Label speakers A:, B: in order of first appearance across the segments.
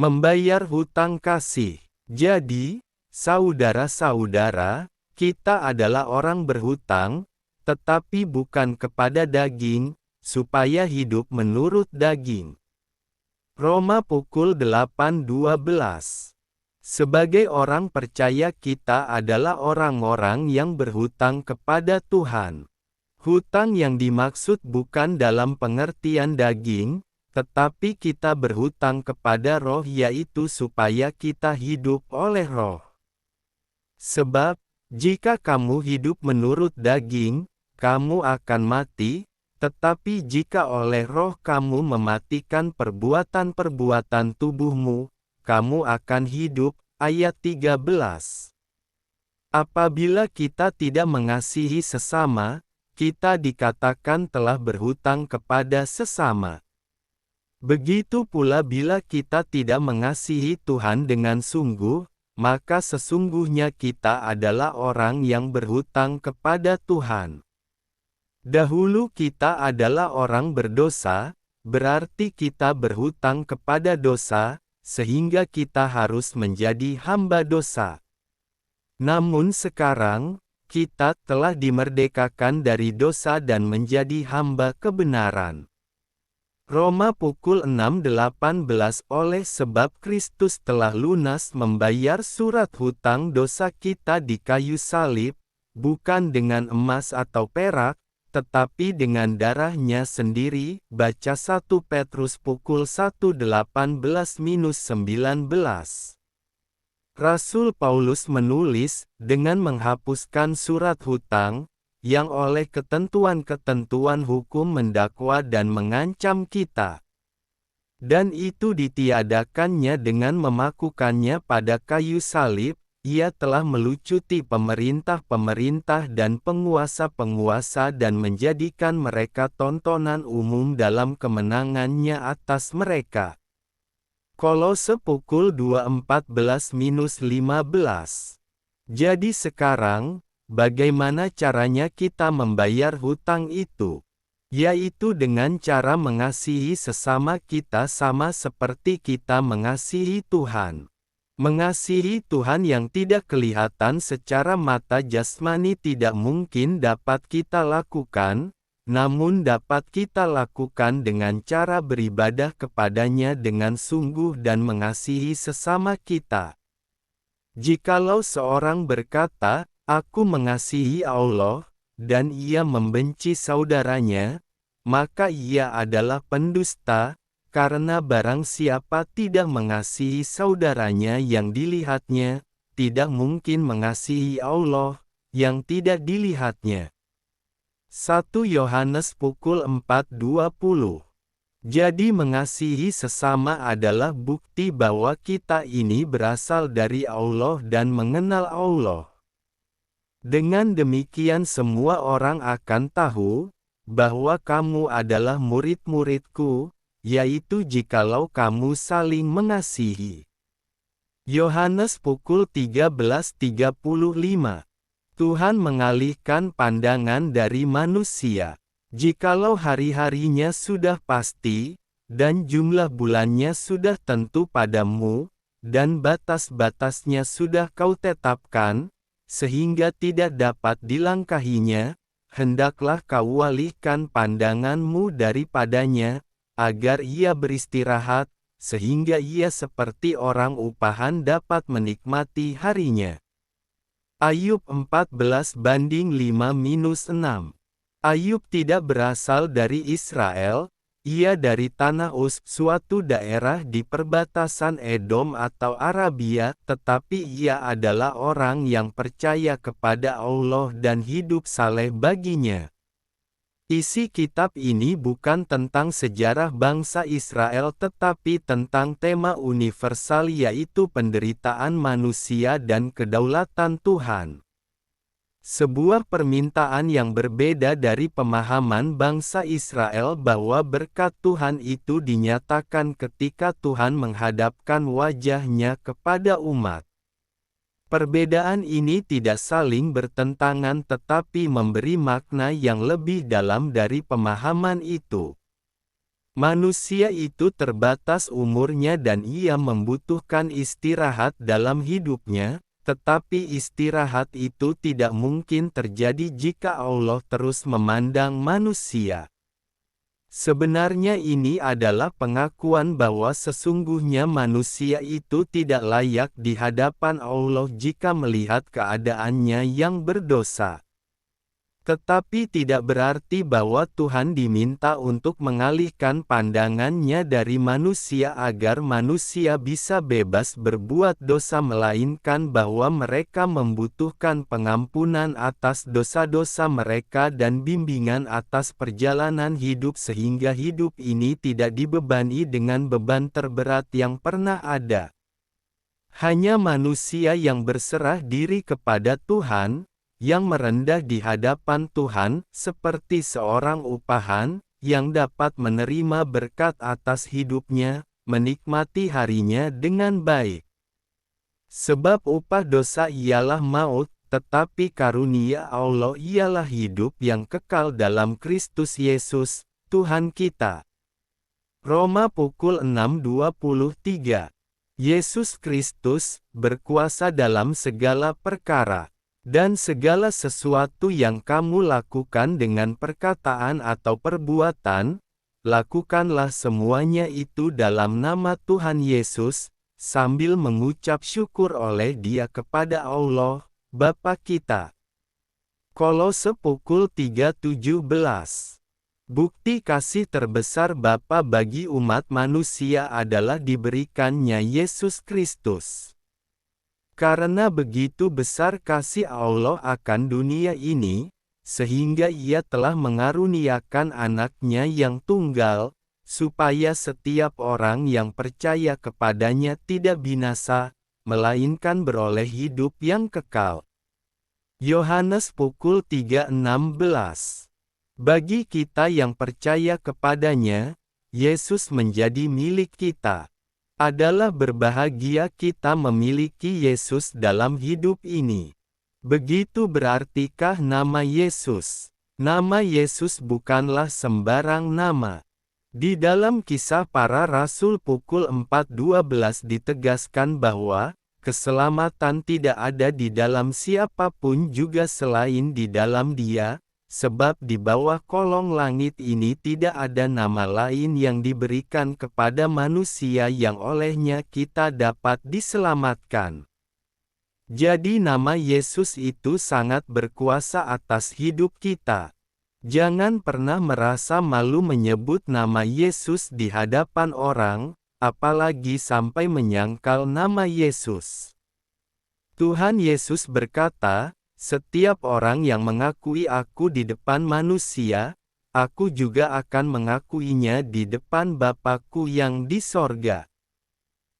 A: Membayar hutang kasih. Jadi, saudara-saudara, kita adalah orang berhutang, tetapi bukan kepada daging, supaya hidup menurut daging. Roma pukul 8:12. Sebagai orang percaya kita adalah orang-orang yang berhutang kepada Tuhan. Hutang yang dimaksud bukan dalam pengertian daging, tetapi kita berhutang kepada Roh, yaitu supaya kita hidup oleh Roh. Sebab, jika kamu hidup menurut daging, kamu akan mati, tetapi jika oleh Roh kamu mematikan perbuatan-perbuatan tubuhmu, kamu akan hidup. Ayat 13. Apabila kita tidak mengasihi sesama, kita dikatakan telah berhutang kepada sesama. Begitu pula bila kita tidak mengasihi Tuhan dengan sungguh, maka sesungguhnya kita adalah orang yang berhutang kepada Tuhan. Dahulu kita adalah orang berdosa, berarti kita berhutang kepada dosa, sehingga kita harus menjadi hamba dosa. Namun sekarang, kita telah dimerdekakan dari dosa dan menjadi hamba kebenaran. Roma pukul 6:18. Oleh sebab Kristus telah lunas membayar surat hutang dosa kita di kayu salib, bukan dengan emas atau perak, tetapi dengan darahnya sendiri. Baca 1 Petrus pukul 1:18-19. Rasul Paulus menulis, dengan menghapuskan surat hutang, yang oleh ketentuan-ketentuan hukum mendakwa dan mengancam kita. Dan itu ditiadakannya dengan memakukannya pada kayu salib. Ia telah melucuti pemerintah-pemerintah dan penguasa-penguasa dan menjadikan mereka tontonan umum dalam kemenangannya atas mereka. Kolose pukul 2:14-15. Jadi sekarang, bagaimana caranya kita membayar hutang itu? Yaitu dengan cara mengasihi sesama kita sama seperti kita mengasihi Tuhan. Mengasihi Tuhan yang tidak kelihatan secara mata jasmani tidak mungkin dapat kita lakukan, namun dapat kita lakukan dengan cara beribadah kepadanya dengan sungguh dan mengasihi sesama kita. Jikalau seorang berkata, "Aku mengasihi Allah," dan ia membenci saudaranya, maka ia adalah pendusta, karena barang siapa tidak mengasihi saudaranya yang dilihatnya, tidak mungkin mengasihi Allah, yang tidak dilihatnya. 1 Yohanes pukul 4:20. Jadi mengasihi sesama adalah bukti bahwa kita ini berasal dari Allah dan mengenal Allah. Dengan demikian semua orang akan tahu, bahwa kamu adalah murid-muridku, yaitu jikalau kamu saling mengasihi. Yohanes pukul 13:35. Tuhan mengalihkan pandangan dari manusia. Jikalau hari-harinya sudah pasti, dan jumlah bulannya sudah tentu padamu, dan batas-batasnya sudah kau tetapkan, sehingga tidak dapat dilangkahinya, hendaklah kau alihkan pandanganmu daripadanya, agar ia beristirahat, sehingga ia seperti orang upahan dapat menikmati harinya. Ayub 14:5-6. Ayub tidak berasal dari Israel, ia dari tanah Uz, suatu daerah di perbatasan Edom atau Arabia, tetapi ia adalah orang yang percaya kepada Allah dan hidup saleh baginya. Isi kitab ini bukan tentang sejarah bangsa Israel tetapi tentang tema universal yaitu penderitaan manusia dan kedaulatan Tuhan. Sebuah permintaan yang berbeda dari pemahaman bangsa Israel bahwa berkat Tuhan itu dinyatakan ketika Tuhan menghadapkan wajahnya kepada umat. Perbedaan ini tidak saling bertentangan tetapi memberi makna yang lebih dalam dari pemahaman itu. Manusia itu terbatas umurnya dan ia membutuhkan istirahat dalam hidupnya, tetapi istirahat itu tidak mungkin terjadi jika Allah terus memandang manusia. Sebenarnya ini adalah pengakuan bahwa sesungguhnya manusia itu tidak layak di hadapan Allah jika melihat keadaannya yang berdosa. Tetapi tidak berarti bahwa Tuhan diminta untuk mengalihkan pandangannya dari manusia agar manusia bisa bebas berbuat dosa, melainkan bahwa mereka membutuhkan pengampunan atas dosa-dosa mereka dan bimbingan atas perjalanan hidup sehingga hidup ini tidak dibebani dengan beban terberat yang pernah ada. Hanya manusia yang berserah diri kepada Tuhan, yang merendah di hadapan Tuhan, seperti seorang upahan, yang dapat menerima berkat atas hidupnya, menikmati harinya dengan baik. Sebab upah dosa ialah maut, tetapi karunia Allah ialah hidup yang kekal dalam Kristus Yesus, Tuhan kita. Roma pukul 6:23. Yesus Kristus berkuasa dalam segala perkara. Dan segala sesuatu yang kamu lakukan dengan perkataan atau perbuatan, lakukanlah semuanya itu dalam nama Tuhan Yesus, sambil mengucap syukur oleh Dia kepada Allah, Bapa kita. Kolose pukul 3:17. Bukti kasih terbesar Bapa bagi umat manusia adalah diberikannya Yesus Kristus. Karena begitu besar kasih Allah akan dunia ini, sehingga Ia telah mengaruniakan anaknya yang tunggal, supaya setiap orang yang percaya kepadanya tidak binasa, melainkan beroleh hidup yang kekal. Yohanes pukul 3:16. Bagi kita yang percaya kepadanya, Yesus menjadi milik kita. Adalah berbahagia kita memiliki Yesus dalam hidup ini. Begitu berartikah nama Yesus? Nama Yesus bukanlah sembarang nama. Di dalam Kisah Para Rasul pukul 4:12 ditegaskan bahwa, keselamatan tidak ada di dalam siapapun juga selain di dalam Dia, sebab di bawah kolong langit ini tidak ada nama lain yang diberikan kepada manusia yang olehnya kita dapat diselamatkan. Jadi nama Yesus itu sangat berkuasa atas hidup kita. Jangan pernah merasa malu menyebut nama Yesus di hadapan orang, apalagi sampai menyangkal nama Yesus. Tuhan Yesus berkata, "Setiap orang yang mengakui Aku di depan manusia, Aku juga akan mengakuinya di depan Bapa-Ku yang di sorga.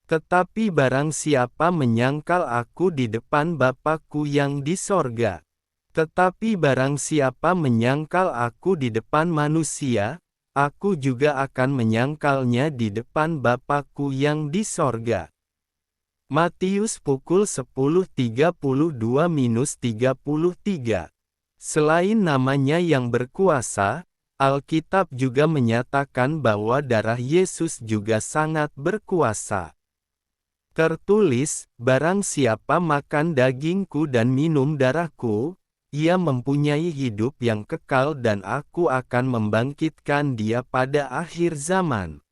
A: Tetapi barang siapa menyangkal Aku di depan Bapa-Ku yang di sorga, tetapi barang siapa menyangkal Aku di depan manusia, Aku juga akan menyangkalnya di depan Bapa-Ku yang di sorga." Matius pukul 10:32-33. Selain namanya yang berkuasa, Alkitab juga menyatakan bahwa darah Yesus juga sangat berkuasa. Tertulis, "Barang siapa makan dagingku dan minum darahku, ia mempunyai hidup yang kekal dan Aku akan membangkitkan dia pada akhir zaman."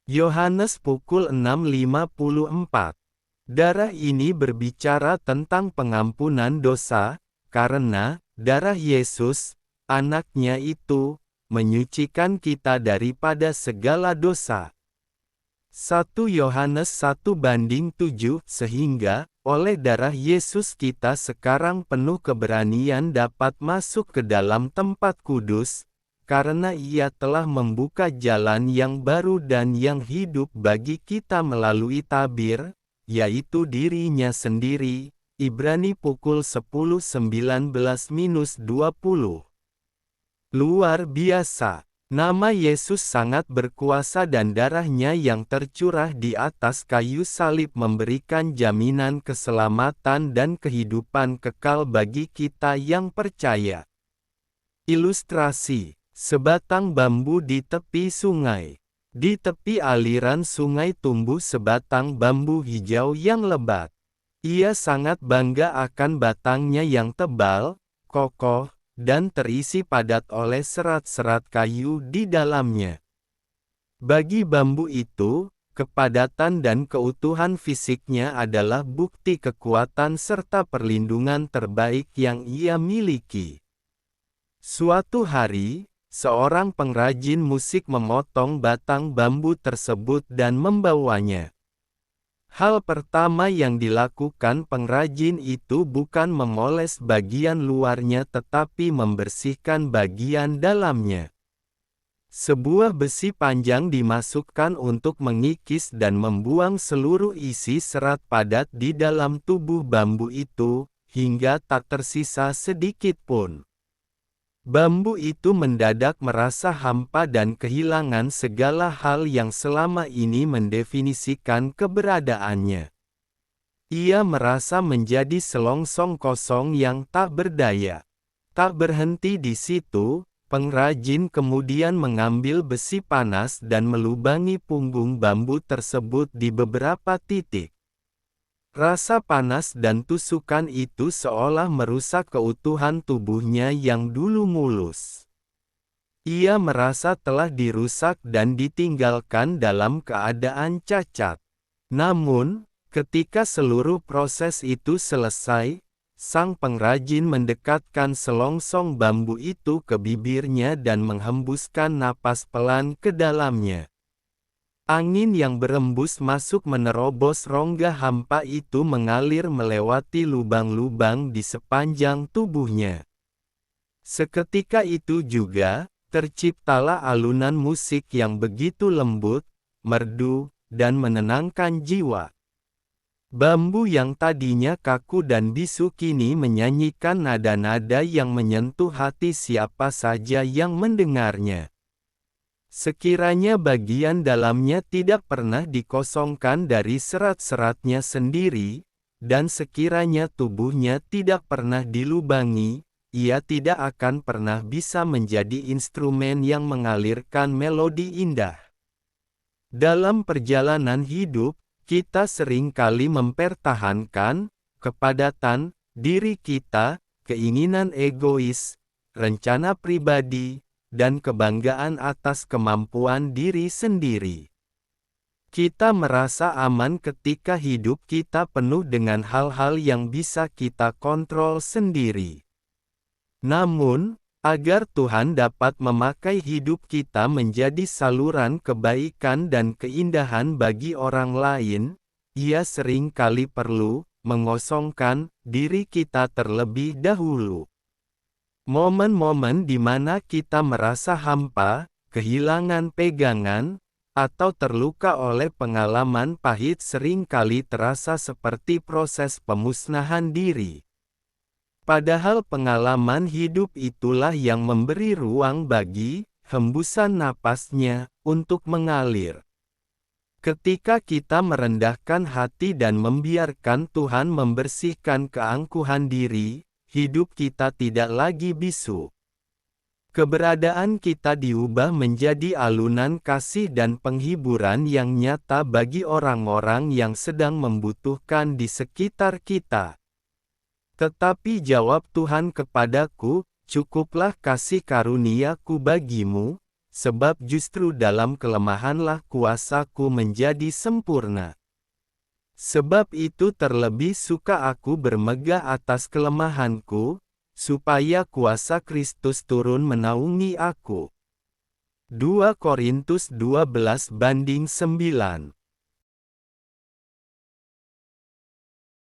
A: Yohanes pukul 6:54. Darah ini berbicara tentang pengampunan dosa, karena darah Yesus, Anak-Nya itu, menyucikan kita daripada segala dosa. 1 Yohanes 1:7. Sehingga, oleh darah Yesus kita sekarang penuh keberanian dapat masuk ke dalam tempat kudus, karena Ia telah membuka jalan yang baru dan yang hidup bagi kita melalui tabir, yaitu dirinya sendiri. Ibrani pukul 10:19-20. Luar biasa. Nama Yesus sangat berkuasa dan darahnya yang tercurah di atas kayu salib memberikan jaminan keselamatan dan kehidupan kekal bagi kita yang percaya. Ilustrasi. Sebatang bambu di tepi sungai. Di tepi aliran sungai tumbuh sebatang bambu hijau yang lebat. Ia sangat bangga akan batangnya yang tebal, kokoh, dan terisi padat oleh serat-serat kayu di dalamnya. Bagi bambu itu, kepadatan dan keutuhan fisiknya adalah bukti kekuatan serta perlindungan terbaik yang ia miliki. Suatu hari, seorang pengrajin musik memotong batang bambu tersebut dan membawanya. Hal pertama yang dilakukan pengrajin itu bukan memoles bagian luarnya tetapi membersihkan bagian dalamnya. Sebuah besi panjang dimasukkan untuk mengikis dan membuang seluruh isi serat padat di dalam tubuh bambu itu, hingga tak tersisa sedikit pun. Bambu itu mendadak merasa hampa dan kehilangan segala hal yang selama ini mendefinisikan keberadaannya. Ia merasa menjadi selongsong kosong yang tak berdaya. Tak berhenti di situ, pengrajin kemudian mengambil besi panas dan melubangi punggung bambu tersebut di beberapa titik. Rasa panas dan tusukan itu seolah merusak keutuhan tubuhnya yang dulu mulus. Ia merasa telah dirusak dan ditinggalkan dalam keadaan cacat. Namun, ketika seluruh proses itu selesai, sang pengrajin mendekatkan selongsong bambu itu ke bibirnya dan menghembuskan napas pelan ke dalamnya. Angin yang berembus masuk menerobos rongga hampa itu mengalir melewati lubang-lubang di sepanjang tubuhnya. Seketika itu juga, terciptalah alunan musik yang begitu lembut, merdu, dan menenangkan jiwa. Bambu yang tadinya kaku dan bisu kini menyanyikan nada-nada yang menyentuh hati siapa saja yang mendengarnya. Sekiranya bagian dalamnya tidak pernah dikosongkan dari serat-seratnya sendiri, dan sekiranya tubuhnya tidak pernah dilubangi, ia tidak akan pernah bisa menjadi instrumen yang mengalirkan melodi indah. Dalam perjalanan hidup, kita seringkali mempertahankan kepadatan diri kita, keinginan egois, rencana pribadi, dan kebanggaan atas kemampuan diri sendiri. Kita merasa aman ketika hidup kita penuh dengan hal-hal yang bisa kita kontrol sendiri. Namun, agar Tuhan dapat memakai hidup kita menjadi saluran kebaikan dan keindahan bagi orang lain, Ia sering kali perlu mengosongkan diri kita terlebih dahulu. Momen-momen di mana kita merasa hampa, kehilangan pegangan, atau terluka oleh pengalaman pahit sering kali terasa seperti proses pemusnahan diri. Padahal pengalaman hidup itulah yang memberi ruang bagi hembusan napasnya untuk mengalir. Ketika kita merendahkan hati dan membiarkan Tuhan membersihkan keangkuhan diri, hidup kita tidak lagi bisu. Keberadaan kita diubah menjadi alunan kasih dan penghiburan yang nyata bagi orang-orang yang sedang membutuhkan di sekitar kita. Tetapi jawab Tuhan kepadaku, cukuplah kasih karuniaku bagimu, sebab justru dalam kelemahanlah kuasaku menjadi sempurna. Sebab itu terlebih suka aku bermegah atas kelemahanku, supaya kuasa Kristus turun menaungi aku. 2 Korintus 12:9